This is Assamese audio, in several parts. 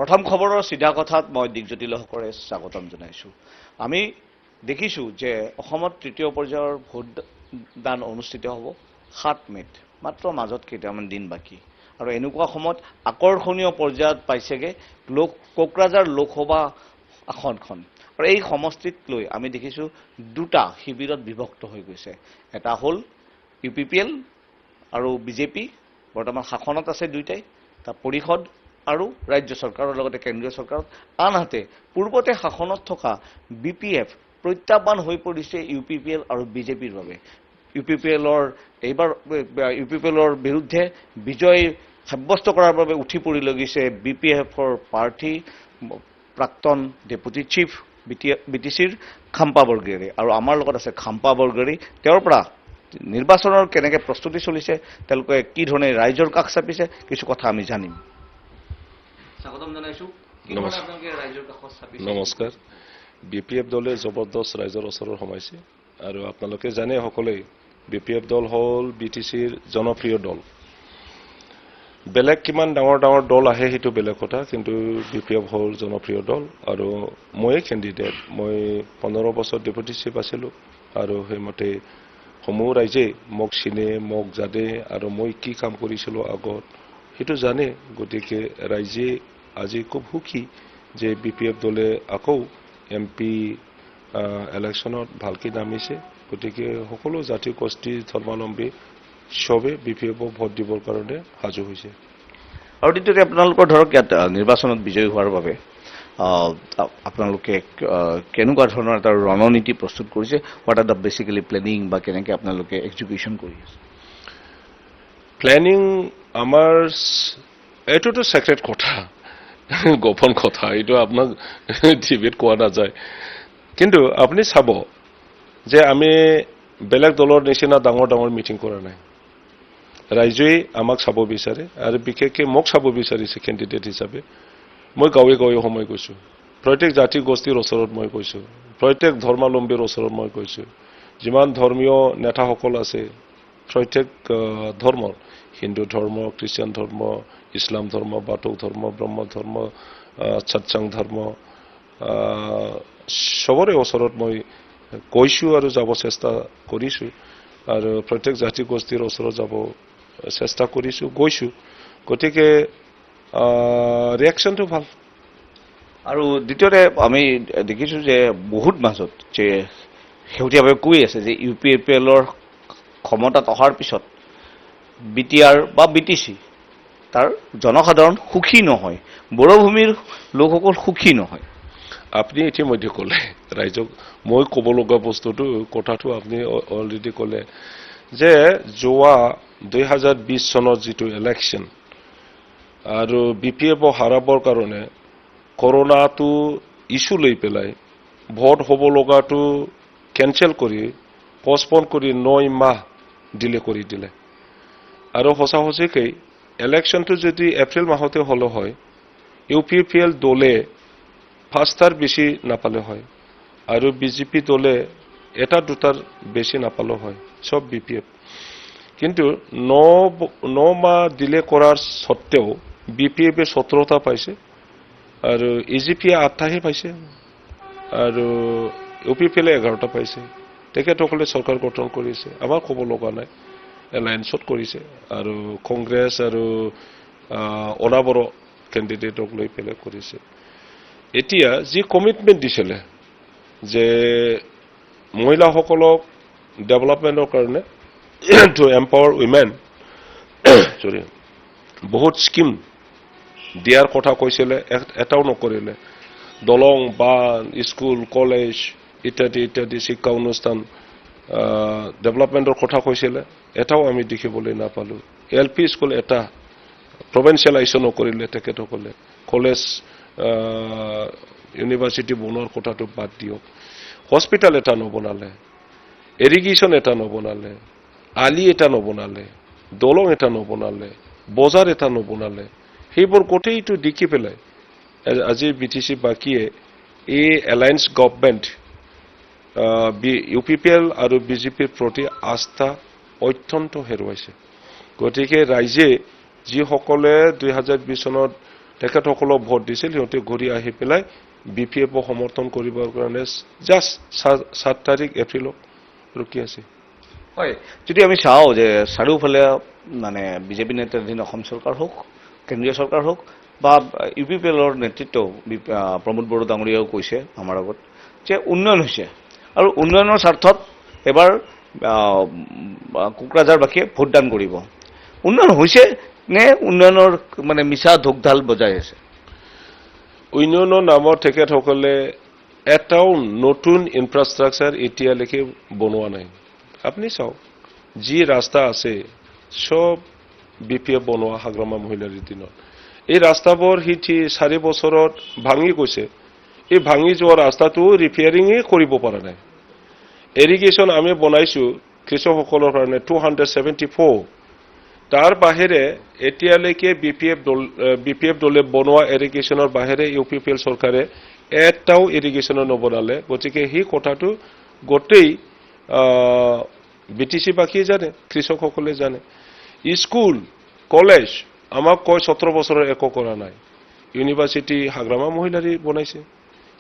প্ৰথম খবৰৰ চিধা কথাত মই দিগজ্যোতিলহকৰে স্বাগতম জনাইছোঁ। আমি দেখিছোঁ যে অসমত তৃতীয় পৰ্যায়ৰ ভোটদান অনুষ্ঠিত হ'ব 7 মে'ত, মাত্ৰ মাজত কেইটামান দিন বাকী। আৰু এনেকুৱা সময়ত আকৰ্ষণীয় পৰ্যায়ত পাইছেগৈ কোকৰাঝাৰ লোকসভা আসনখন। আৰু এই সমষ্টিক লৈ আমি দেখিছোঁ দুটা শিবিৰত বিভক্ত হৈ গৈছে। এটা হ'ল UPPL আৰু BJP, বৰ্তমান শাসনত আছে দুইটাই, তাৰ পৰিষদ আৰু ৰাজ্য চৰকাৰৰ লগতে কেন্দ্ৰীয় চৰকাৰত। আনহাতে পূৰ্বতে শাসনত থকা BPF প্ৰত্যাহ্বান হৈ পৰিছে UPPL আৰু BJPৰ বাবে। UPPLৰ বিৰুদ্ধে বিজয় সাব্যস্ত কৰাৰ বাবে উঠি পৰি লাগিছে BPFৰ প্ৰাৰ্থী প্ৰাক্তন ডেপুটি চিফ BTCৰ খাম্পা বৰগোহাঁই। আৰু আমাৰ লগত আছে খাম্পা বৰগোহাঁই। তেওঁৰ পৰা নিৰ্বাচনৰ কেনেকৈ প্ৰস্তুতি চলিছে, তেওঁলোকে কি ধৰণে ৰাইজৰ কাষ চাপিছে, কিছু কথা আমি জানিম। স্বাগতম জনাইছোঁ। নমস্কাৰ। BPF দলে জবৰদস্ত ৰাইজৰ ওচৰত সোমাইছে আৰু আপোনালোকে জানে সকলোৱে BPF দল হ'ল BTCৰ জনপ্ৰিয় দল। বেলেগ কিমান ডাঙৰ ডাঙৰ দল আহে সেইটো বেলেগ কথা, কিন্তু BPF হ'ল জনপ্ৰিয় দল। আৰু ময়ে কেণ্ডিডেট, মই 15 বছৰ ডেপুটি চিফ আছিলোঁ আৰু সেইমতে সমূহ ৰাইজে মোক চিনে, মোক জানে আৰু মই কি কাম কৰিছিলোঁ আগত সেইটো জানে। গতিকে ৰাইজে আজি খুব সুখী যে BPF দলে আকৌ MP ইলেকশ্যনত ভালকৈ নামিছে। গতিকে সকলো জাতি গোষ্ঠী ধৰ্মাৱলম্বী চবে BPFক ভোট দিবৰ কাৰণে সাজু হৈছে। আৰু দ্বিতীয়তে আপোনালোকৰ ধৰক ইয়াত নিৰ্বাচনত বিজয়ী হোৱাৰ বাবে আপোনালোকে কেনেকুৱা ধৰণৰ এটা ৰণনীতি প্ৰস্তুত কৰিছে? What are the basically planning বা কেনেকৈ আপোনালোকে এক্সিকিউশ্যন কৰি আছে? প্লেনিং আমাৰ এইটোতো ছেক্ৰেট কথা, গোপন কথা, এইটো আপোনাক টিভিত কোৱা নাযায়। কিন্তু আপুনি চাব যে আমি বেলেগ দলৰ নিচিনা ডাঙৰ ডাঙৰ মিটিং কৰা নাই। ৰাইজেই আমাক চাব বিচাৰে আৰু বিশেষকৈ মোক চাব বিচাৰিছে কেণ্ডিডেট হিচাপে। মই গাঁৱে গাঁৱে সময় গৈছোঁ, প্ৰত্যেক জাতি গোষ্ঠীৰ ওচৰত মই গৈছোঁ, প্ৰত্যেক ধৰ্মাৱলম্বীৰ ওচৰত মই গৈছোঁ। যিমান ধৰ্মীয় নেতাসকল আছে প্ৰত্যেক ধৰ্মৰ, হিন্দু ধৰ্ম, খ্ৰীষ্টিয়ান ধৰ্ম, ইছলাম ধৰ্ম, বাথৌ ধৰ্ম, ব্ৰহ্ম ধৰ্ম, সৎসং ধৰ্ম, চবৰে ওচৰত মই গৈছোঁ আৰু যাব চেষ্টা কৰিছোঁ। আৰু প্ৰত্যেক জাতি গোষ্ঠীৰ ওচৰত যাব চেষ্টা কৰিছোঁ, গৈছোঁ। গতিকে ৰিয়েকশ্যনটো ভাল। আৰু দ্বিতীয়তে আমি দেখিছোঁ যে বহুত মাজত যে শেহতীয়াভাৱে কৈ আছে যে UPPLৰ ক্ষমতাত অহাৰ পিছত BTR বা BTC তাৰ জনসাধাৰণ সুখী নহয়, বড়োভূমিৰ লোকসকল সুখী নহয়। আপুনি ইতিমধ্যে ক'লে ৰাইজক, মই ক'ব লগা কথাটো আপুনি অলৰেডি ক'লে যে যোৱা 2020 চনত যিটো ইলেকশ্যন আৰু BPFক হাৰাবৰ কাৰণে কৰোনাটো ইছ্যু লৈ পেলাই ভোট হ'ব লগাটো কেঞ্চেল কৰি পষ্টপন কৰি 9 মাহ ডিলে কৰি দিলে। আৰু সঁচাকৈ ইলেকশ্যনটো যদি এপ্ৰিল মাহতে হ'লে হয়, UPPL দলে 5টাৰ বেছি নাপালে হয় আৰু BJP দলে 1-2টাৰ বেছি নাপালে হয়, চব BPF। কিন্তু 9 মাহ ডিলে কৰাৰ স্বত্তেও BPFে 17টা পাইছে আৰু EGPয়ে 8টাহে পাইছে আৰু UPPলে 11টা পাইছে। তেখেতসকলে চৰকাৰ গঠন কৰিছে, আমাৰ ক'ব লগা নাই, এলায়েন্সত কৰিছে আৰু কংগ্ৰেছ আৰু অনাবড় কেণ্ডিডেটক লৈ পেলাই কৰিছে। এতিয়া যি কমিটমেণ্ট দিছিলে যে মহিলাসকলক ডেভেলপমেণ্টৰ কাৰণে টু এম্পাৱাৰ উইমেন বহুত স্কিম দিয়াৰ কথা কৈছিলে, এটাও নকৰিলে। দলং, বান্ধ, স্কুল, কলেজ ইত্যাদি ইত্যাদি শিক্ষা অনুষ্ঠান ডেভেলপমেণ্টৰ কথা কৈছিলে, এটাও আমি দেখিবলৈ নাপালোঁ। LP স্কুল এটা প্ৰভিন্সিয়েলাইজেশ্যন নকৰিলে তেখেতসকলে। কলেজ ইউনিভাৰ্চিটি বনোৱাৰ কথাটো বাদ দিয়ক, হস্পিটেল এটা নবনালে, ইৰিগেশ্যন এটা নবনালে, আলি এটা নবনালে, দলং এটা নবনালে, বজাৰ এটা নবনালে। সেইবোৰ গোটেইটো দেখি পেলাই আজি BTC বাকীয়ে এই এলায়েন্স গভৰ্ণমেণ্ট UPPL আৰু BJPৰ প্ৰতি আস্থা অত্যন্ত হেৰুৱাইছে। গতিকে ৰাইজে যিসকলে 2020 চনত তেখেতসকলক ভোট দিছিল সিহঁতে ঘূৰি আহি পেলাই BPF সমৰ্থন কৰিবৰ কাৰণে জাষ্ট 7 তাৰিখ এপ্ৰিলত ৰখি আছে হয় যদি আমি চাওঁ যে চাৰিওফালে মানে বিজেপি নেতৃত্বাধীন অসম চৰকাৰ হওক কেন্দ্ৰীয় চৰকাৰ হওক বা UPPLৰ নেতৃত্ব প্ৰমোদ বড়ো ডাঙৰীয়াও কৈছে আমাৰ আগত যে উন্নয়ন হৈছে আৰু উন্নয়নৰ স্বাৰ্থত এবাৰ কোকৰাঝাৰবাসীয়ে ভোটদান কৰিব উন্নয়ন হৈছে নে উন্নয়নৰ মানে মিছা ঢোকঢাল বজাই আছে উন্নয়নৰ নামত তেখেতসকলে এটাও নতুন ইনফ্ৰাষ্ট্ৰাকচাৰ এতিয়ালৈকে বনোৱা নাই আপুনি চাওক যি ৰাস্তা আছে সব BPF বনোৱা হাগ্ৰামা মহিলাৰ দিনত এই ৰাস্তাবোৰ হিটি 4 বছৰত ভাঙি গৈছে এই ভাঙি যোৱা ৰাস্তাটো ৰিপেয়াৰিংই কৰিব পৰা নাই ইৰিগেশ্যন আমি বনাইছো কৃষকসকলৰ কাৰণে 274 তাৰ বাহিৰে এতিয়ালৈকে BPF দলে বনোৱা ইৰিগেশ্যনৰ বাহিৰে UPPL চৰকাৰে এটাও ইৰিগেশ্যনৰ নবনালে গতিকে সেই কথাটো গোটেই BTC বাকি জানে কৃষকসকলে জানে স্কুল কলেজ আমাক কয় 17 বছৰৰ একো কৰা নাই ইউনিভাৰ্চিটি হাগ্ৰামা মহিলাৰী বনাইছে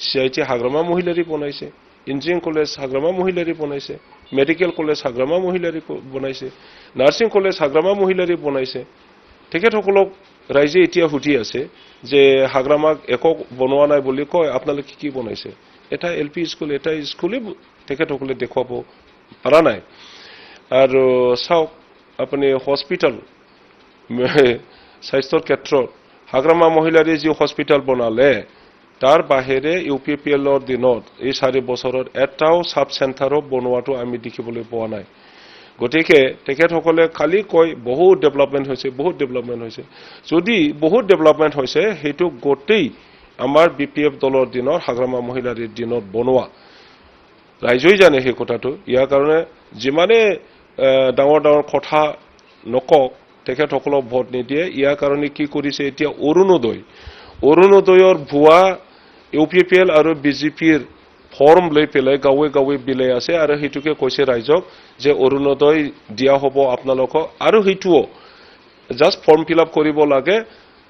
CIT হাগ্ৰামা মহিলাৰী বনাইছে ইঞ্জিনিয়াৰিং কলেজ হাগ্ৰামা মহিলাৰী বনাইছে মেডিকেল কলেজ হাগ্ৰামা মহিলাৰী বনাইছে নাৰ্ছিং কলেজ হাগ্ৰামা মহিলাৰী বনাইছে তেখেতসকলক ৰাইজে এতিয়া সুধি আছে যে হাগ্ৰামাক একো বনোৱা নাই বুলি কয় আপোনালোকে কি বনাইছে এটা LP স্কুল এটা স্কুলে তেখেতসকলে দেখুৱাব পৰা নাই আৰু চাওক আপুনি হস্পিটাল স্বাস্থ্যৰ ক্ষেত্ৰত হাগ্ৰামা মহিলাৰী যি হস্পিটাল বনালে তাৰ বাহিৰে UPPLৰ দিনত এই 4 বছৰত এটাও সাব চেণ্টাৰো বনোৱাটো আমি দেখিবলৈ পোৱা নাই গতিকে তেখেতসকলে খালি কয় বহুত ডেভেলপমেন্ট হৈছে যদি বহুত ডেভেলপমেন্ট হৈছে হেতু গোটেই আমাৰ BPF দলৰ দিনৰ হাগ্ৰামা মহিলাৰীৰ দিনত বনোৱা ৰাইজই জানে সেই কথাটো ইয়াৰ কাৰণে যিমানে ডাঙৰ ডাঙৰ কথা নকক তেখেতসকলক ভোট নিদিয়ে ইয়াৰ কাৰণে কি কৰিছে এতিয়া অৰুণোদয়ৰ ভুৱা UPPL আৰু BJPৰ ফৰ্ম লৈ পেলাই গাঁৱে গাঁৱে বিলাই আছে আৰু হেতুকে কৈছে ৰাইজক যে অৰুণোদয় দিয়া হ'ব আপোনালোকক আৰু হেতুও জাস্ট ফৰ্ম ফিল আপ কৰিব লাগে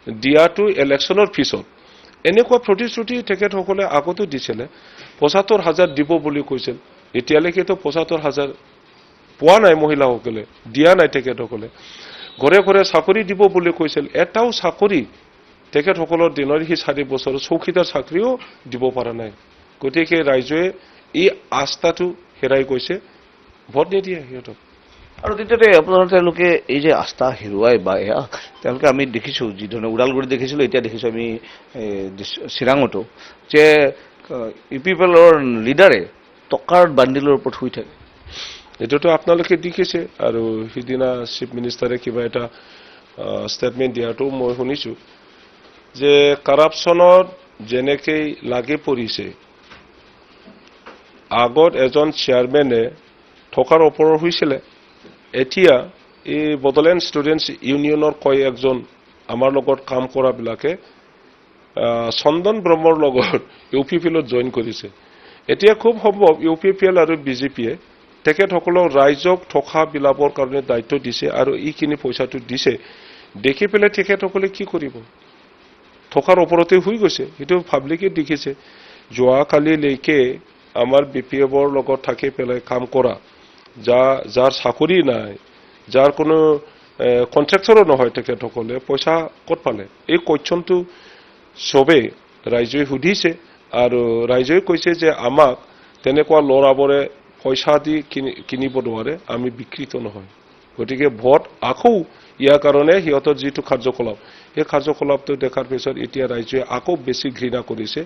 দিয়াটো ইলেকশ্যনৰ পিছত এনেকুৱা প্ৰতিশ্ৰুতি তেখেতসকলে আগতো দিছিল ৭৫,০০০ দিব বুলি কৈছিল এতিয়ালৈকেতো ৭৫,০০০ পোৱা নাই মহিলাসকলে দিয়া নাই তেখেতসকলে ঘৰে ঘৰে চাকৰি দিব বুলি কৈছিল এটাও চাকৰি তেখেতসকলৰ দিনৰ হি 4 বছৰ চৌকিদাৰ চাকৰিও দিব পৰা নাই গতিকে ৰাইজে এই আস্থাটো হেৰাই গৈছে ভোট নিদিয়ে সিহঁতক আৰু দ্বিতীয়তে আপোনাৰ তেওঁলোকে এই যে আস্থা হেৰুৱাই বা তেওঁলোকে আমি দেখিছোঁ যিধৰণে ওদালগুৰিত দেখিছিলোঁ এতিয়া দেখিছোঁ আমি চিৰাঙতো যে UPPLৰ লিডাৰে টকাৰ বান্দিলৰ ওপৰত শুই থাকে এটোতো আপোনালোকে দেখিছে আৰু সিদিনা চিফ মিনিষ্টাৰে কিবা এটা ষ্টেটমেন্ট দিয়াটো মই শুনিছো যে কাৰাপচনত যেনেকৈ লাগি পৰিছে আগত এজন চেয়াৰমেনে থকাৰ ওপৰত হৈছিল এতিয়া এই বডোলেণ্ড ষ্টুডেণ্টছ ইউনিয়নৰ কয় একজন আমাৰ লগত কাম কৰা বিলাকে চন্দন ব্ৰহ্মৰ লগত UPPLত জইন কৰিছে এতিয়া খুব সম্ভৱ UPPL আৰু BJPয়ে তেখেতসকলক ৰাইজক থকা বিলাবৰ কাৰণে দায়িত্ব দিছে আৰু এইখিনি পইচাটো দিছে দেখি পেলাই তেখেতসকলে কি কৰিব থকাৰ ওপৰতে হৈ গৈছে এটো পাব্লিকে দেখিছে যোৱাকালিলৈকে আমাৰ BPFৰ লগত থাকি পেলাই কাম কৰা যাৰ চাকৰি নাই যাৰ কোনো কন্ট্ৰাক্টৰো নহয় তেখেতসকলে পইচা ক'ত পালে এই কোৱেশ্চনটো সবে ৰাইজে সুধিছে আৰু ৰাইজে কৈছে যে আমাক তেনেকুৱা লৰাবৰে পইচা দি কিনিব নোৱাৰে আমি বিকৃত নহয় গতিকে ভোট আকৌ ইয়াৰ কাৰণে সিহঁতৰ যিটো কাৰ্যকলাপ এই কাৰ্যকলাপটো দেখাৰ পিছত এতিয়া ৰাইজে আকৌ বেছি ঘৃণা কৰিছে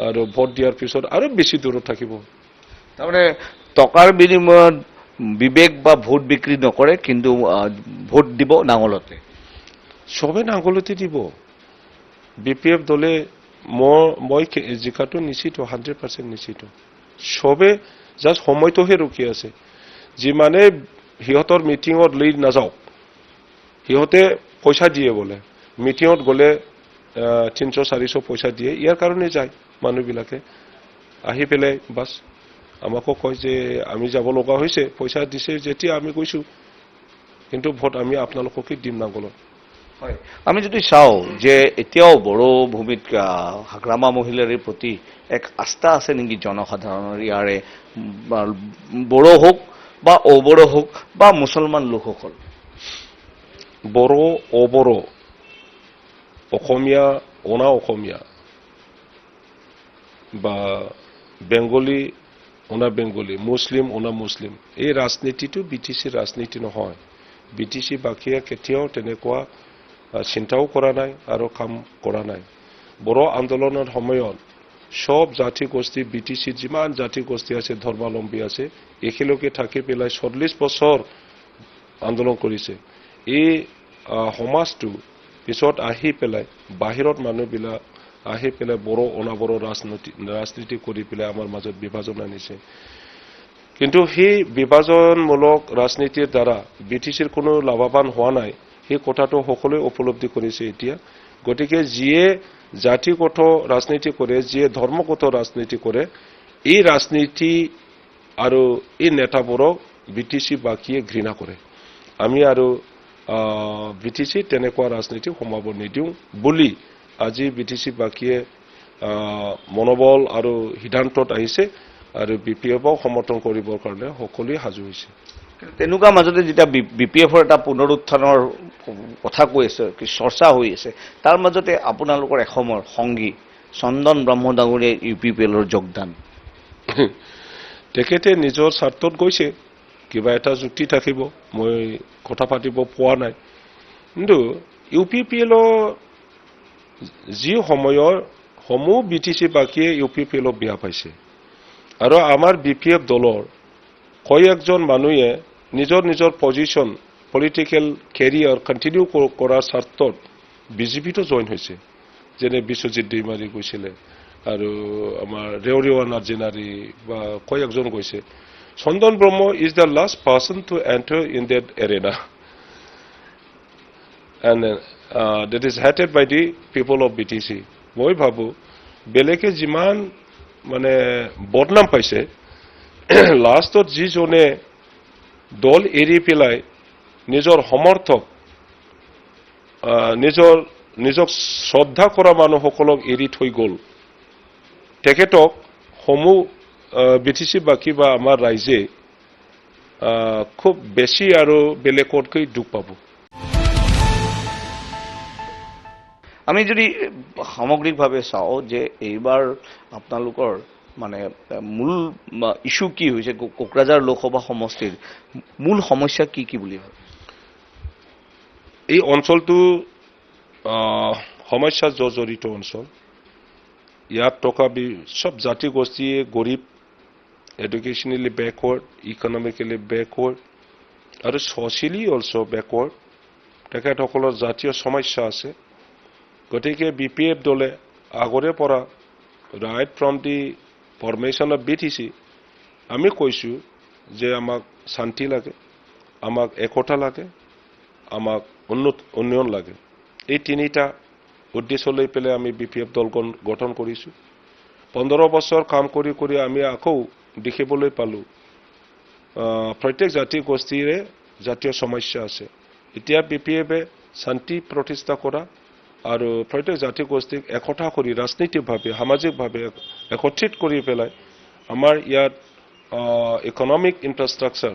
আৰু ভোট দিয়াৰ পিছত আৰু বেছি দূৰত থাকিব তাৰমানে টকাৰ বিনিময়ত বিবেক বা ভোট বিক্ৰী নকৰে কিন্তু ভোট দিব নাঙলতে সবে নাঙলতে দিব BPF দলে মই জিকাটো নিশ্চিত 100% নিশ্চিত সবে জাস্ট সময়টোহে ৰখি আছে যিমানে সিহঁতৰ মিটিঙত লৈ নাযাওক সিহঁতে পইচা দিয়ে বলে মিটিঙত গলে 300-400 পইচা দিয়ে ইয়াৰ কাৰণে যায় মানুহবিলাকে আহি পেলাই বাস আমাকো কয় যে আমি যাব লগা হৈছে পইচা দিছে যেতিয়া আমি কৈছো কিন্তু ভোট আমি আপোনালোককে দিম নাগলত হয়, আমি যদি চাওঁ যে এতিয়াও বড়ো ভূমিত হাগ্ৰামা মহিলাৰ প্ৰতি এক আস্থা আছে নেকি জনসাধাৰণৰ ইয়াৰে বড়ো হোক বা অবড়ো হোক বা মুছলমান লোকসকল? বড়ো অবড়ো, অসমীয়া অনা অসমীয়া বা বেংগলী অনা বেংগলী, মুছলিম অনা মুছলিম, এই ৰাজনীতিটো বিটিচিৰ ৰাজনীতি নহয়। বিটিচি বাকীয়ে কেতিয়াও তেনেকুৱা চিন্তাও কৰা নাই আৰু কাম কৰা নাই। বড়ো আন্দোলনৰ সময়ত সব জাতি গোষ্ঠী, বিটিচিৰ যিমান জাতি গোষ্ঠী আছে, ধৰ্মাৱলম্বী আছে, একেলগে থাকি পেলাই 40 বছৰ আন্দোলন কৰিছে। এই সমাজটো পিছত আহি পেলাই বাহিৰত মানুহবিলাক আহি পেলাই বড়ো অনাবড়ো ৰাজনীতি কৰি পেলাই আমাৰ মাজত বিভাজন আনিছে। কিন্তু সেই বিভাজনমূলক ৰাজনীতিৰ দ্বাৰা বিটিচিৰ কোনো লাভৱান হোৱা নাই, সেই কথাটো সকলোৱে উপলব্ধি কৰিছে এতিয়া। গতিকে যিয়ে জাতিগত ৰাজনীতি কৰে, যিয়ে ধৰ্মগত ৰাজনীতি কৰে, এই ৰাজনীতি আৰু এই নেতাবোৰক বিটিচি বাকীয়ে ঘৃণা কৰে। আমি আৰু বিটিচি তেনেকুৱা ৰাজনীতি সোমাব নিদিওঁ বুলি আজি বিটিচি বাকীয়ে মনোবল আৰু সিদ্ধান্তত আহিছে আৰু BPFক সমৰ্থন কৰিবৰ কাৰণে সকলোৱে সাজু হৈছে। তেনেকুৱা মাজতে যেতিয়া BPFৰ এটা পুনৰুত্থানৰ কথা কৈ আছে, চৰ্চা হৈ আছে, তাৰ মাজতে আপোনালোকৰ এসময়ৰ সংগী চন্দন ব্ৰহ্ম ডাঙৰীয়াই UPPLৰ যোগদান। তেখেতে নিজৰ স্বাৰ্থত গৈছে, কিবা এটা যুক্তি থাকিব, মই কথা পাতিব পোৱা নাই। কিন্তু UPPLৰ যি সময়ৰ সমূহ বিটিচি বাকীয়ে UPPLক বেয়া পাইছে আৰু আমাৰ BPF দলৰ কয়েকজন মানুহে নিজৰ নিজৰ পজিশন, পলিটিকেল কেৰিয়াৰ কণ্টিনিউ কৰাৰ স্বাৰ্থত বিজেপিতো জইন হৈছে। যেনে বিশ্বজিৎ দৈমাৰী গৈছিলে আৰু আমাৰ ৰেৱৰিৱা নাৰ্জিনাৰী বা কয়েকজন গৈছে। Chandan Brahma is the last person to enter in that arena and that is hated by the people of BTC. মই ভাবো বেলেগে যিমান মানে বদনাম পাইছে, লাষ্টত যিজনে দল এৰি পেলাই নিজৰ সমৰ্থক, নিজক শ্ৰদ্ধা কৰা মানুহসকলক এৰি থৈ গ'ল, তেখেতক সমূহ BTC বাকী বা আমাৰ ৰাইজে খুব বেছি আৰু বেলেগতকৈ দুখ পাব। আমি যদি সামগ্ৰিকভাৱে চাওঁ যে এইবাৰ আপোনালোকৰ মানে মূল ইস্যু কি হৈছে, কোকৰাঝাৰ লোকসভা সমষ্টিৰ মূল সমস্যা কি কি বুলি ভাবে? এই অঞ্চলটো সমস্যা জড়িত অঞ্চল। ইয়াত থকা সব জাতি গোষ্ঠীয়ে গৰীব, এডুকেশ্যনেলি বেকৱাৰ্ড, ইকনমিকেলি বেকৱাৰ্ড আৰু ছচিয়েলি অলছ' বেকৱাৰ্ড। তেখেতসকলৰ জাতীয় সমস্যা আছে। গতিকে BPF দলে আগৰে পৰা right from the formation of BTC আমি কৈছোঁ যে আমাক শান্তি লাগে, আমাক একতা লাগে, আমাক উন্নয়ন লাগে। এই তিনিটা উদ্দেশ্য লৈ পেলাই আমি BPF দল গঠন কৰিছোঁ। 15 বছৰ কাম কৰি কৰি আমি আকৌ দেখিবলৈ পালোঁ প্ৰত্যেক জাতি গোষ্ঠীৰে জাতীয় সমস্যা আছে। এতিয়া BPFে শান্তি প্ৰতিষ্ঠা কৰা আৰু প্ৰত্যেক জাতি গোষ্ঠীক একতা কৰি ৰাজনৈতিকভাৱে, সামাজিকভাৱে একত্ৰিত কৰি পেলাই আমাৰ ইয়াত economic infrastructure,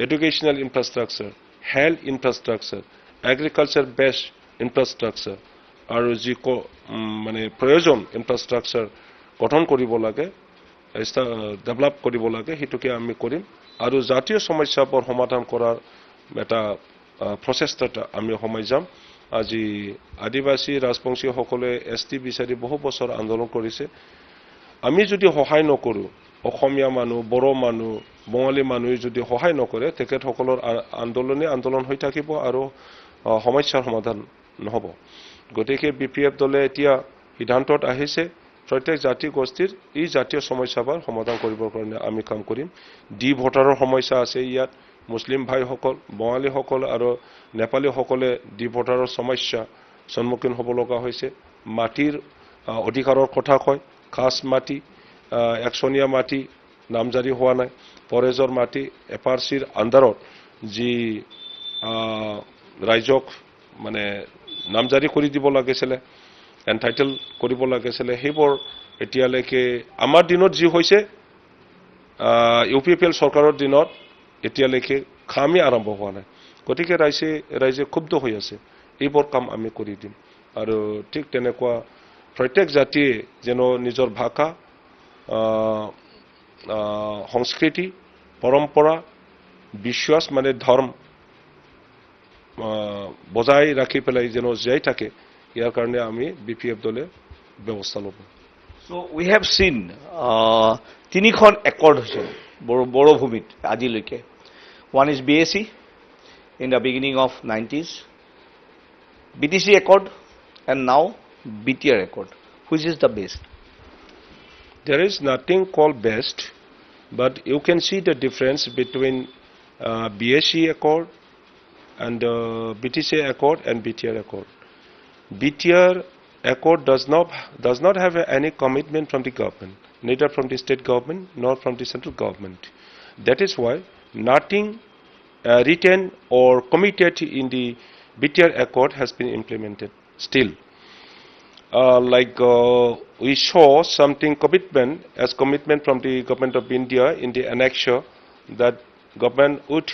educational infrastructure, health infrastructure, agriculture based infrastructure আৰু যি মানে প্ৰয়োজন ইনফ্ৰাষ্ট্ৰাকচাৰ গঠন কৰিব লাগে, ডেভেলপ কৰিব লাগে, সেইটোকে আমি কৰিম আৰু জাতীয় সমস্যাবোৰ সমাধান কৰাৰ এটা প্ৰচেষ্টাত আমি সোমাই যাম। আজি আদিবাসী ৰাজবংশীসকলে ST বিচাৰি বহু বছৰ আন্দোলন কৰিছে। আমি যদি সহায় নকৰোঁ, অসমীয়া মানুহ, বড়ো মানুহ, বঙালী মানুহে যদি সহায় নকৰে, তেখেতসকলৰ আন্দোলন হৈ থাকিব আৰু সমস্যাৰ সমাধান নহ'ব। গতিকে BPF দলে এতিয়া সিদ্ধান্তত আহিছে প্ৰত্যেক জাতি গোষ্ঠীৰ এই জাতীয় সমস্যাবোৰ সমাধান কৰিবৰ কাৰণে আমি কাম কৰিম। ভোটাৰৰ সমস্যা আছে ইয়াত। মুছলিম ভাইসকল, বঙালীসকল আৰু নেপালীসকলে ভোটাৰৰ সমস্যা সন্মুখীন হ'ব লগা হৈছে। মাটিৰ অধিকাৰৰ কথা কয়, খাছ মাটি, একচনীয়া মাটি নামজাৰি হোৱা নাই, পৰেজৰ মাটি FRCৰ আণ্ডাৰত যি ৰাইজক মানে নামজাৰি কৰি দিব লাগিছিলে, এনটাইটেল কৰিব লাগিছিলে, সেইবোৰ এতিয়ালৈকে আমাৰ দিনত যি হৈছে UPPL চৰকাৰৰ দিনত এতিয়ালৈকে কামেই আৰম্ভ হোৱা নাই। গতিকে ৰাইজে ক্ষুব্ধ হৈ আছে। এইবোৰ কাম আমি কৰি দিম। আৰু ঠিক তেনেকুৱা প্ৰত্যেক জাতিয়ে যেন নিজৰ ভাষা, সংস্কৃতি, পৰম্পৰা, বিশ্বাস মানে ধৰ্ম বজাই ৰাখি পেলাই যেন জীয়াই থাকে, ইয়াৰ কাৰণে আমি BPF দলে ব্যৱস্থা ল'ব। So we have seen তিনিখন একৰ্ড হৈছে বড়ো ভূমিত আজিলৈকে. One is BAC in the beginning of 90s, BTC Accord, and now BTR Accord. Which is the best? There is nothing called best, but you can see the difference between BAC Accord and BTC Accord and BTR Accord. BTR Accord does not have any commitment from the government, neither from the state government nor from the central government. That is why nothing written or committed in the BTR Accord has been implemented still. We saw something commitment from the government of India in the annexure that government would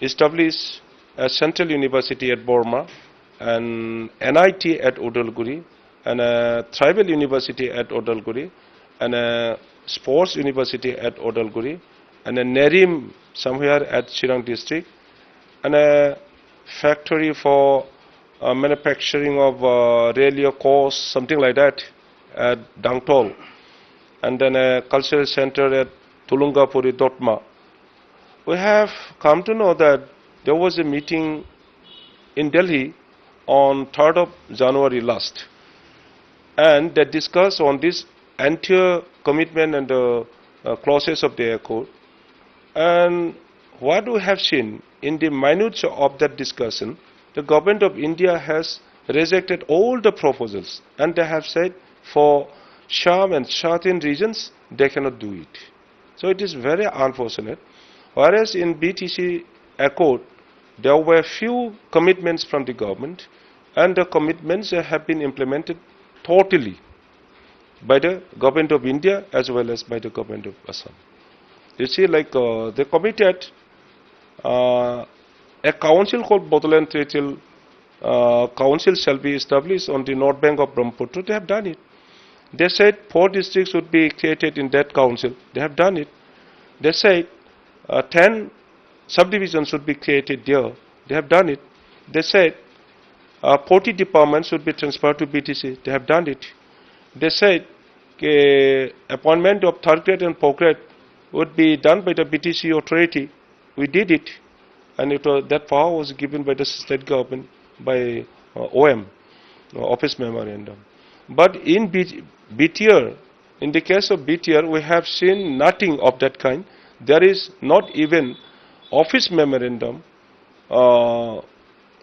establish a central university at Burma and NIT at Udalguri and a tribal university at Udalguri and a sports university at Udalguri and a NERIM somewhere at Chirang district and a factory for manufacturing of railway cars, something like that at Dangtol, and then a cultural center at Tulungapuri, Dotma. We have come to know that there was a meeting in Delhi on 3rd of January last, and they discussed on this entire commitment and the clauses of the accord. And what we have seen in the minutes of that discussion, the government of India has rejected all the proposals, and they have said for some and certain reasons they cannot do it. So it is very unfortunate. Whereas in BTC Accord, there were few commitments from the government, and the commitments have been implemented totally by the government of India as well as by the government of Assam. You see, they committed a council called Bodoland Treaty Council shall be established on the north bank of Brahmaputra. They have done it. They said 4 districts would be created in that council. They have done it. They said 10 subdivisions would be created there. They have done it. They said 40 departments would be transferred to BTC. They have done it. They said appointment of third grade and fourth grade would be done by the BTC authority. We did it. And that power was given by the state government by OM, Office Memorandum. But in BTR, in the case of BTR, we have seen nothing of that kind. There is not even Office Memorandum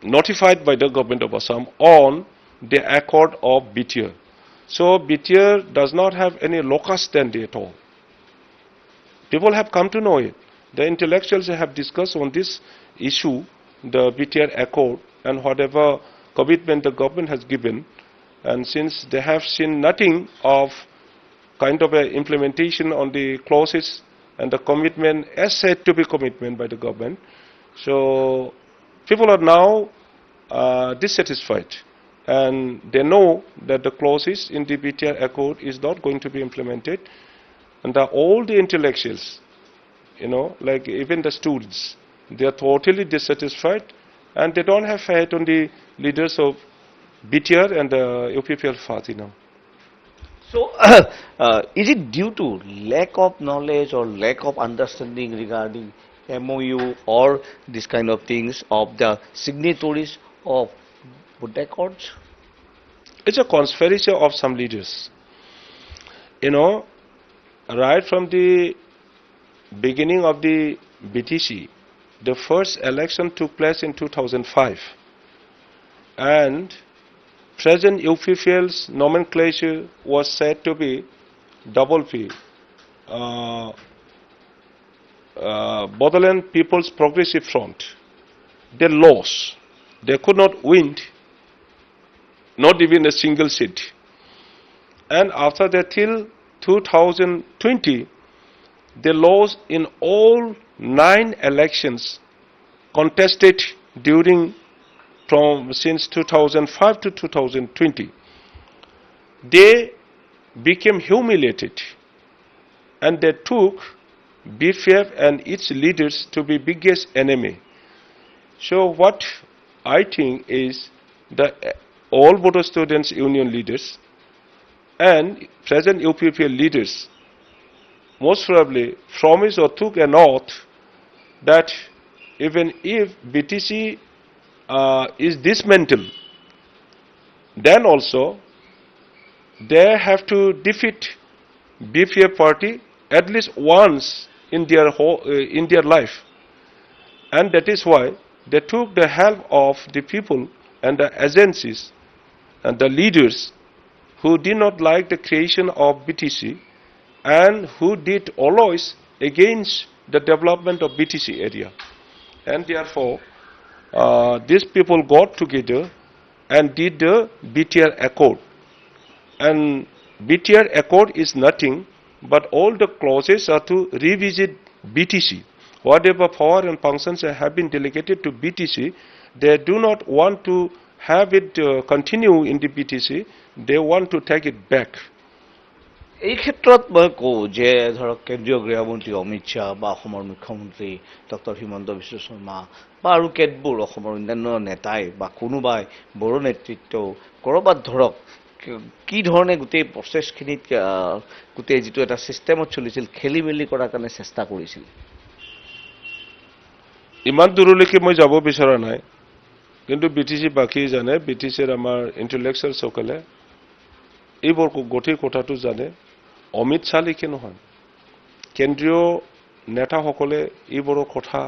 notified by the government of Assam on the accord of BTR. So BTR does not have any locus standi at all. People have come to know it. The intellectuals have discussed on this issue, the BTR Accord, and whatever commitment the government has given. And since they have seen nothing of kind of a implementation on the clauses and the commitment as said to be commitment by the government, so people are now dissatisfied. And they know that the clauses in the BTR Accord is not going to be implemented. And all the intellectuals, like even the students, they are totally dissatisfied, and they don't have faith on the leaders of BTR and the UPPL party now. So, is it due to lack of knowledge or lack of understanding regarding MOU or this kind of things of the signatories of Buddha Accords? It's a conspiracy of some leaders. Right from the beginning of the BTC, the first election took place in 2005, and present UPPL's nomenclature was said to be double P, Bodoland People's Progressive Front. They lost. They could not win not even a single seat. And after that, till 2020, they lost in all 9 elections contested since 2005 to 2020. They became humiliated, and they took BPF and its leaders to be biggest enemy. So what I think is that all Bodo Students Union leaders and present UPPL leaders most probably promised or took an oath that even if BTC is dismantled, then also they have to defeat BPF party at least once in their life. And that is why they took the help of the people and the agencies and the leaders who did not like the creation of BTC and who did always against the development of BTC area. And therefore, these people got together and did the BTR Accord. And BTR Accord is nothing but all the clauses are to revisit BTC. Whatever power and functions have been delegated to BTC, they do not want to have it continue in the BTC. They want to take it back. এই ক্ষেত্ৰত মই কওঁ যে ধৰক কেন্দ্ৰীয় গৃহমন্ত্ৰী অমিত শ্বাহ বা অসমৰ মুখ্যমন্ত্ৰী ডক্টৰ হিমন্ত বিশ্ব শৰ্মা বা আৰু কেতবোৰ অসমৰ অন্যান্য নেতাই বা কোনোবাই বড়ো নেতৃত্ব ক'ৰবাত ধৰক কি ধৰণে গোটেই প্ৰচেছখিনিত গোটেই যিটো এটা ছিষ্টেমত চলিছিল খেলি মেলি কৰাৰ কাৰণে চেষ্টা কৰিছিল। ইমান দূৰলৈকে মই যাব বিচৰা নাই, কিন্তু BTC বাকী জানে, BTCৰ আমাৰ ইণ্টেলেকচুৱেলসকলে এইবোৰ গোটেই কথাটো জানে। অমিত শ্বাহ লিখে নহয়, কেন্দ্ৰীয় নেতাসকলে এইবোৰৰ কথা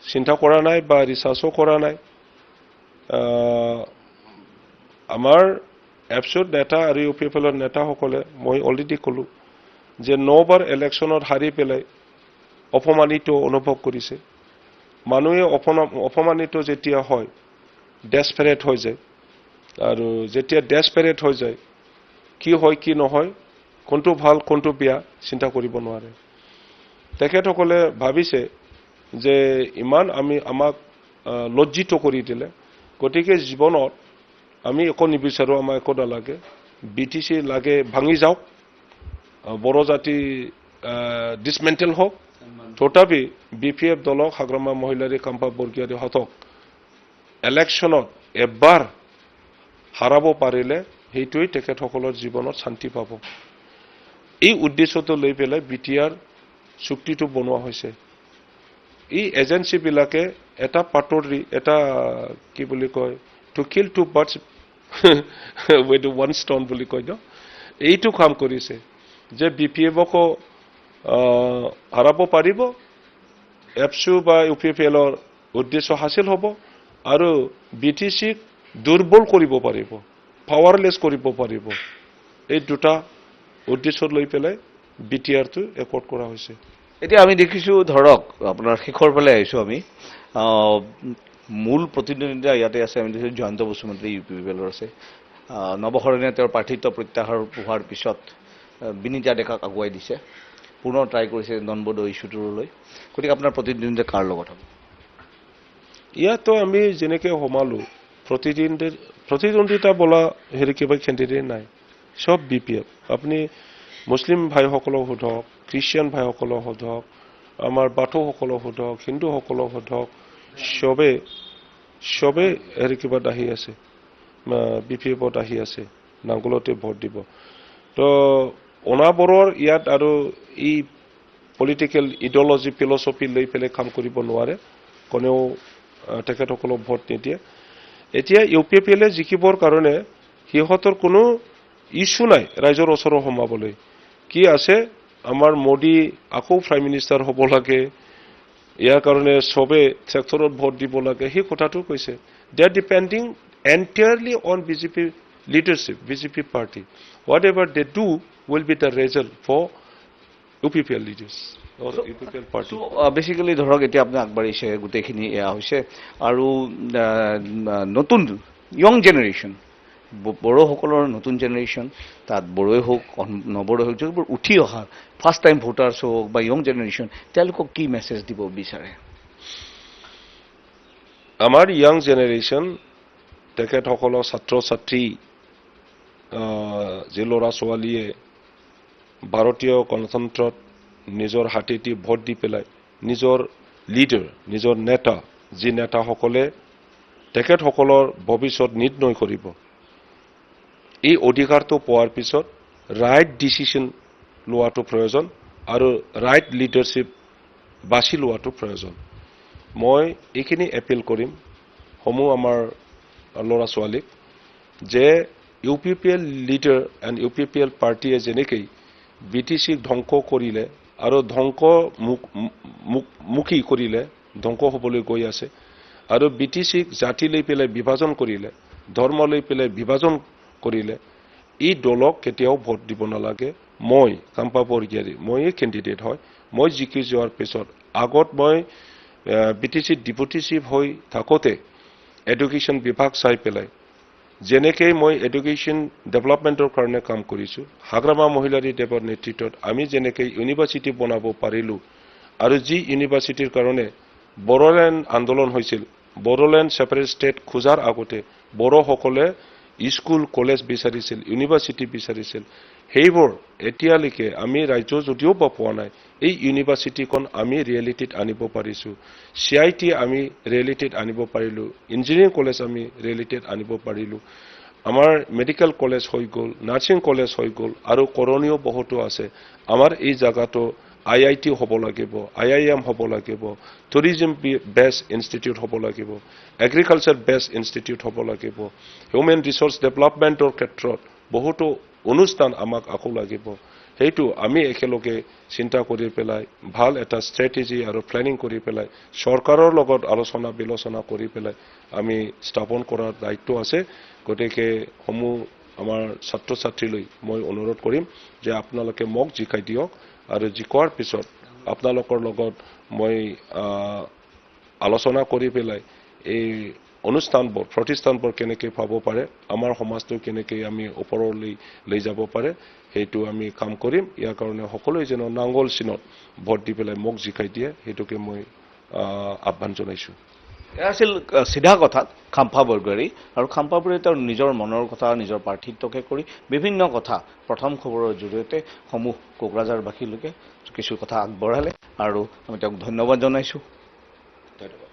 চিন্তা কৰা নাই বা ৰিচাৰ্চো কৰা নাই। আমাৰ এপছৰ নেতা আৰু UPPLৰ নেতাসকলে মই অলৰেডি ক'লোঁ যে 9 বাৰ ইলেকশ্যনত হাৰি পেলাই অপমানিত অনুভৱ কৰিছে। মানুহে অপমানিত যেতিয়া হয়, ডেছপেৰেট হৈ যায়, আৰু যেতিয়া ডেছপেৰেট হৈ যায় কি হয় কি নহয়, কোনটো ভাল কোনটো বেয়া চিন্তা কৰিব নোৱাৰে। তেখেতসকলে ভাবিছে যে ইমান আমাক লজ্জিত কৰি দিলে, গতিকে জীৱনত আমি একো নিবিচাৰোঁ, আমাক একো নালাগে, BTC লাগে ভাঙি যাওক, বড়ো জাতি ডিছমেণ্টেল হওক, তথাপি BPF দলক হাগ্ৰামা মহিলাৰী কাম্পা বৰগীয়াৰীহঁতক ইলেকশ্যনত এবাৰ হাৰাব পাৰিলে সেইটোৱেই তেখেতসকলৰ জীৱনত শান্তি পাব। এই উদ্দেশ্যটো লৈ পেলাই BTR চুক্তিটো বনোৱা হৈছে। এই এজেঞ্চিবিলাকে এটা পাটৰি, এটা কি বুলি কয়, to kill two birds with one stone বুলি কয় ন, এইটো কাম কৰিছে যে BPFকো হাৰাব পাৰিব, এপছু বা UPPLৰ উদ্দেশ্য হাসিল হ'ব, আৰু BTCক দুৰ্বল কৰিব পাৰিব, পাৱাৰলেছ কৰিব পাৰিব। এই দুটা উদ্দেশ্য লৈ পেলাই BTRটো একৰ্ড কৰা হৈছে। এতিয়া আমি দেখিছোঁ ধৰক আপোনাৰ শেষৰ ফালে আহিছোঁ আমি, মূল প্ৰতিদ্বন্দ্বিতা ইয়াতে আছে। আমি দেখিছোঁ জয়ন্ত বসুমতাৰী UPPLৰ আছে, নৱশৰণীয়া তেওঁৰ প্ৰাৰ্থিত্ব প্ৰত্যাহাৰ হোৱাৰ পিছত বিনীতা ডেকাক আগুৱাই দিছে, পুনৰ ট্ৰাই কৰিছে নন-বড়ো ইছ্যুটোলৈ। গতিকে আপোনাৰ প্ৰতিদ্বন্দ্বিতা কাৰ লগত হ'ব? ইয়াতো আমি যেনেকৈ সোমালোঁ, প্ৰতিদ্বন্দ্বিতা বোলা হেৰি কিবা কেণ্ডিডেট নাই, চব BPF। আপুনি মুছলিম ভাইসকলক সোধক, খ্ৰীষ্টিয়ান ভাইসকলক সোধক, আমাৰ বাথৌসকলক সোধক, হিন্দুসকলক সোধক, চবে হেৰি কিবাত আহি আছে, BPFত আহি আছে, নাংগলতে ভোট দিব। তো অনাবৰৰ ইয়াত আৰু এই পলিটিকেল ইডিঅলজি ফিলচফি লৈ পেলাই কাম কৰিব নোৱাৰে, কোনেও তেখেতসকলক ভোট নিদিয়ে। এতিয়া UPPLে জিকিবৰ কাৰণে সিহঁতৰ কোনো ইছ্যু নাই ৰাইজৰ ওচৰত সোমাবলৈ। কি আছে, আমাৰ মোদী আকৌ প্ৰাইম মিনিষ্টাৰ হ'ব লাগে, ইয়াৰ কাৰণে চবে ছেক্টৰত ভোট দিব লাগে, সেই কথাটো কৈছে। They are depending entirely on BJP leadership, BJP party. Whatever they do will be the result for UPPL leaders or UPPL party. So basically ধৰক এতিয়া আপুনি আগবাঢ়িছে, গোটেইখিনি এয়া হৈছে, আৰু নতুন য়ং জেনেৰেশ্যন বড়োসকলৰ নতুন জেনেৰেশ্যন তাত বড়োৱে হওক নবড়োৱে হওক যিবোৰ উঠি অহা ফাৰ্ষ্ট টাইম ভোটাৰ্ছ হওক বা য়ং জেনেৰেশ্যন তেওঁলোকক কি মেছেজ দিব বিচাৰে? আমাৰ য়াং জেনেৰেশ্যন তেখেতসকলৰ ছাত্ৰ ছাত্ৰী যি ল'ৰা ছোৱালীয়ে ভাৰতীয় গণতন্ত্ৰত নিজৰ হাতেদি ভোট দি পেলাই নিজৰ লিডাৰ নিজৰ নেতা যি নেতাসকলে তেখেতসকলৰ ভৱিষ্যত নিৰ্ণয় কৰিব, এই অধিকাৰটো পোৱাৰ পিছত ৰাইট ডিচিশ্যন লোৱাটো প্ৰয়োজন আৰু ৰাইট লিডাৰশ্বিপ বাছি লোৱাটো প্ৰয়োজন। মই এইখিনি এপিল কৰিম সমূহ আমাৰ ল'ৰা ছোৱালীক যে UPPL লিডাৰ এণ্ড UPPL পাৰ্টীয়ে যেনেকৈ BTCক ধ্বংস কৰিলে আৰু ধ্বংসমুখী কৰিলে, ধ্বংস হ'বলৈ গৈ আছে, আৰু BTCক জাতি লৈ পেলাই বিভাজন কৰিলে, ধৰ্ম লৈ পেলাই বিভাজন কৰিলে, এই দলক কেতিয়াও ভোট দিব নালাগে। মই কাম্পা বৰগিয়াৰী, মইয়ে কেণ্ডিডেট হয়। মই জিকি যোৱাৰ পিছত আগত মই BTC ডেপুটি চিফ হৈ থাকোঁতে এডুকেশ্যন বিভাগ চাই পেলাই যেনেকৈ মই এডুকেশ্যন ডেভেলপমেণ্টৰ কাৰণে কাম কৰিছোঁ, হাগ্ৰামা মহিলাৰী দেৱৰ নেতৃত্বত আমি যেনেকৈ ইউনিভাৰ্চিটি বনাব পাৰিলোঁ, আৰু যি ইউনিভাৰ্চিটিৰ কাৰণে বড়োলেণ্ড আন্দোলন হৈছিল, বড়োলেণ্ড ছেপাৰেট ষ্টেট খোজাৰ আগতে বড়োসকলে স্কুল কলেজ বিচাৰিছিল, ইউনিভাৰ্চিটি বিচাৰিছিল, সেইবোৰ এতিয়ালৈকে আমি ৰাজ্য যদিও পোৱা নাই, এই ইউনিভাৰ্চিটিখন আমি ৰিয়েলিটিত আনিব পাৰিছোঁ। CIT আমি ৰিয়েলিটিত আনিব পাৰিলোঁ, ইঞ্জিনিয়াৰিং কলেজ আমি ৰিয়েলিটিত আনিব পাৰিলোঁ, আমাৰ মেডিকেল কলেজ হৈ গ'ল, নাৰ্ছিং কলেজ হৈ গ'ল, আৰু কৰণীয় বহুতো আছে। আমাৰ এই জাগাটো IIT হ'ব লাগিব, IIM হ'ব লাগিব, টুৰিজম বেছ ইনষ্টিটিউট হ'ব লাগিব, এগ্ৰিকালচাৰ বেছ ইনষ্টিটিউট হ'ব লাগিব, হিউমেন ৰিচোৰ্চ ডেভেলপমেণ্টৰ ক্ষেত্ৰত বহুতো অনুষ্ঠান আমাক আকৌ লাগিব। সেইটো আমি একেলগে চিন্তা কৰি পেলাই ভাল এটা ষ্ট্ৰেটেজি আৰু প্লেনিং কৰি পেলাই চৰকাৰৰ লগত আলোচনা বিলোচনা কৰি পেলাই আমি স্থাপন কৰাৰ দায়িত্ব আছে। গতিকে সমূহ আমাৰ ছাত্ৰ ছাত্ৰীলৈ মই অনুৰোধ কৰিম যে আপোনালোকে মোক জিকাই দিয়ক, আৰু জিকোৱাৰ পিছত আপোনালোকৰ লগত মই আলোচনা কৰি পেলাই এই অনুষ্ঠানবোৰ প্ৰতিষ্ঠানবোৰ কেনেকৈ পাব পাৰে, আমাৰ সমাজটো কেনেকৈ আমি ওপৰলৈ লৈ যাব পাৰে, সেইটো আমি কাম কৰিম। ইয়াৰ কাৰণে সকলোৱে যেন নাঙল চিনত ভোট দি পেলাই মোক জিকাই দিয়ে, সেইটোকে মই আহ্বান জনাইছোঁ। এয়া আছিল চিধা কথা খাম্পা বৰগয়াৰী, আৰু খাম্পা বৰগয়াৰী তেওঁৰ নিজৰ মনৰ কথা নিজৰ প্ৰাৰ্থিত্বকে কৰি বিভিন্ন কথা প্ৰথম খবৰৰ জৰিয়তে সমূহ কোকৰাঝাৰবাসীলৈকে কিছু কথা আগবঢ়ালে, আৰু আমি তেওঁক ধন্যবাদ জনাইছোঁ। ধন্যবাদ।